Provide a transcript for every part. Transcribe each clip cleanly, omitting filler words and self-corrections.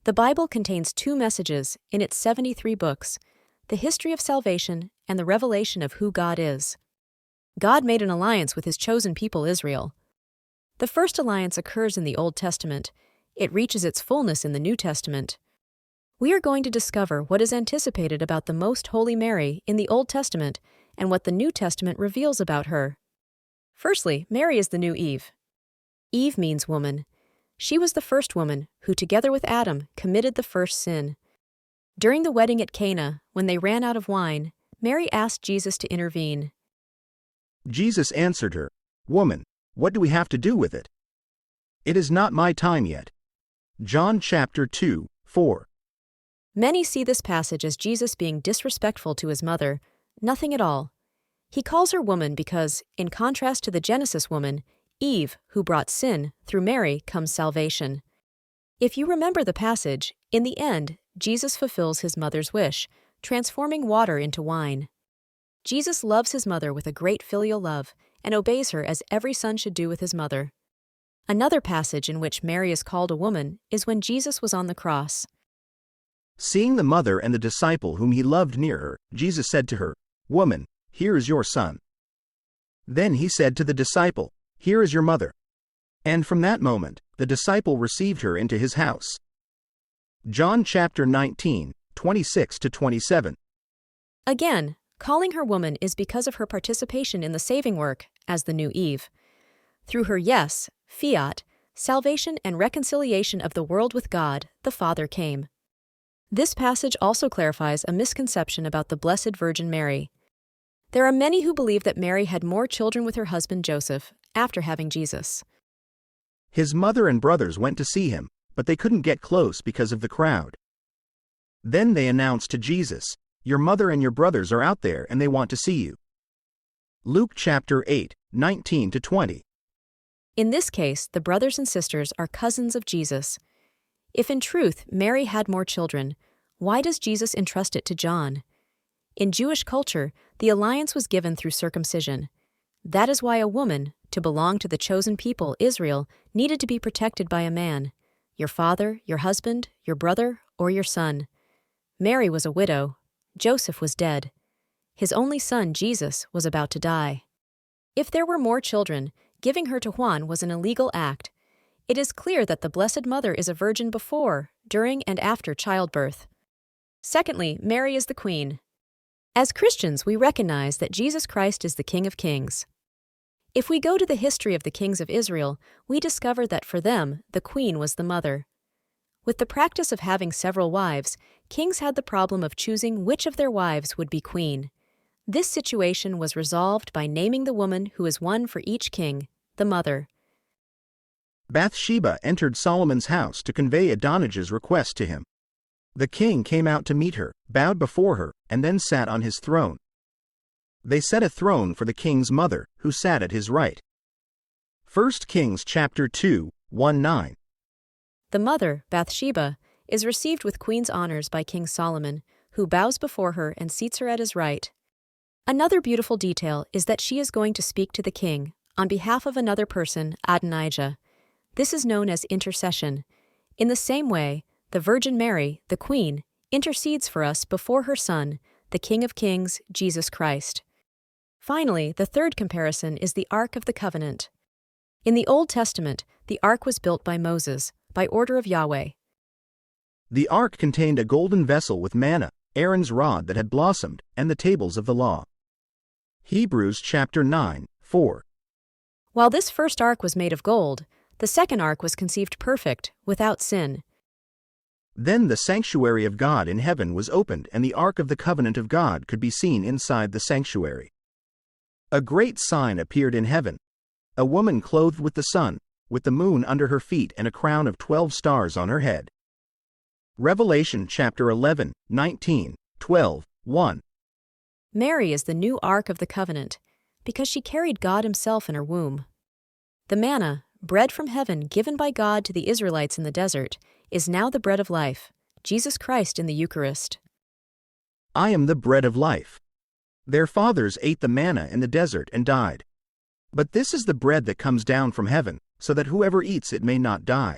The Bible contains two messages in its 73 books: the history of salvation and the revelation of who God is. God made an alliance with his chosen people Israel. The first alliance occurs in the Old Testament. It reaches its fullness in the New Testament. We are going to discover what is anticipated about the Most Holy Mary in the Old Testament and what the New Testament reveals about her. Firstly, Mary is the new Eve. Eve means woman. She was the first woman who, together with Adam, committed the first sin. During the wedding at Cana, when they ran out of wine, Mary asked Jesus to intervene. Jesus answered her, "Woman, what do we have to do with it? It is not my time yet." John chapter 2, 4. Many see this passage as Jesus being disrespectful to his mother. Nothing at all. He calls her woman because, in contrast to the Genesis woman, Eve, who brought sin, through Mary comes salvation. If you remember the passage, in the end, Jesus fulfills his mother's wish, transforming water into wine. Jesus loves his mother with a great filial love and obeys her as every son should do with his mother. Another passage in which Mary is called a woman is when Jesus was on the cross. Seeing the mother and the disciple whom he loved near her, Jesus said to her, "Woman, here is your son." Then he said to the disciple, "Here is your mother." And from that moment, the disciple received her into his house. John chapter 19, 26-27. Again, calling her woman is because of her participation in the saving work as the new Eve. Through her yes, fiat, salvation and reconciliation of the world with God, the Father came. This passage also clarifies a misconception about the Blessed Virgin Mary. There are many who believe that Mary had more children with her husband Joseph after having Jesus. His mother and brothers went to see him, but they couldn't get close because of the crowd. Then they announced to Jesus, "Your mother and your brothers are out there and they want to see you." Luke chapter 8, 19-20. In this case, the brothers and sisters are cousins of Jesus. If in truth Mary had more children, why does Jesus entrust it to John? In Jewish culture, the alliance was given through circumcision. That is why a woman, to belong to the chosen people, Israel, needed to be protected by a man: your father, your husband, your brother, or your son. Mary was a widow. Joseph was dead. His only son, Jesus, was about to die. If there were more children, giving her to Juan was an illegal act. It is clear that the Blessed Mother is a virgin before, during, and after childbirth. Secondly, Mary is the Queen. As Christians, we recognize that Jesus Christ is the King of Kings. If we go to the history of the kings of Israel, we discover that for them, the Queen was the mother. With the practice of having several wives, kings had the problem of choosing which of their wives would be queen. This situation was resolved by naming the woman who is one for each king, the mother. Bathsheba entered Solomon's house to convey Adonijah's request to him. The king came out to meet her, bowed before her, and then sat on his throne. They set a throne for the king's mother, who sat at his right. 1 Kings chapter 2, 1-9. The mother, Bathsheba, is received with queen's honors by King Solomon, who bows before her and seats her at his right. Another beautiful detail is that she is going to speak to the king, on behalf of another person, Adonijah. This is known as intercession. In the same way, the Virgin Mary, the Queen, intercedes for us before her Son, the King of Kings, Jesus Christ. Finally, the third comparison is the Ark of the Covenant. In the Old Testament, the Ark was built by Moses, by order of Yahweh. The ark contained a golden vessel with manna, Aaron's rod that had blossomed, and the tables of the law. Hebrews chapter 9, 4. While this first ark was made of gold, the second ark was conceived perfect, without sin. Then the sanctuary of God in heaven was opened, and the ark of the covenant of God could be seen inside the sanctuary. A great sign appeared in heaven: a woman clothed with the sun, with the moon under her feet and a crown of 12 stars on her head. Revelation chapter 11, 19, 12, 1. Mary is the new Ark of the Covenant, because she carried God Himself in her womb. The manna, bread from heaven given by God to the Israelites in the desert, is now the bread of life, Jesus Christ in the Eucharist. I am the bread of life. Their fathers ate the manna in the desert and died. But this is the bread that comes down from heaven, so that whoever eats it may not die.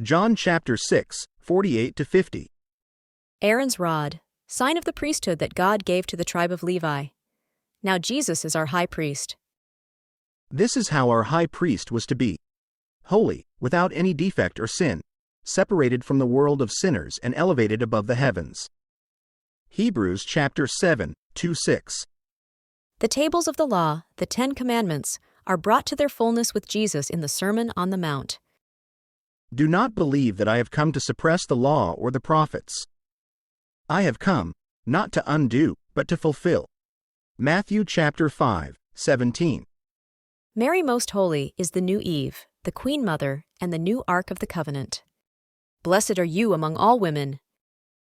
John chapter 6, 48-50. Aaron's rod, sign of the priesthood that God gave to the tribe of Levi. Now Jesus is our high priest. This is how our high priest was to be: holy, without any defect or sin, separated from the world of sinners and elevated above the heavens. Hebrews chapter 7, 2-6. The tables of the law, the 10 Commandments, are brought to their fullness with Jesus in the Sermon on the Mount. Do not believe that I have come to suppress the law or the prophets. I have come, not to undo, but to fulfill. Matthew chapter 5, 17. Mary Most Holy is the new Eve, the Queen Mother, and the new Ark of the Covenant. Blessed are you among all women,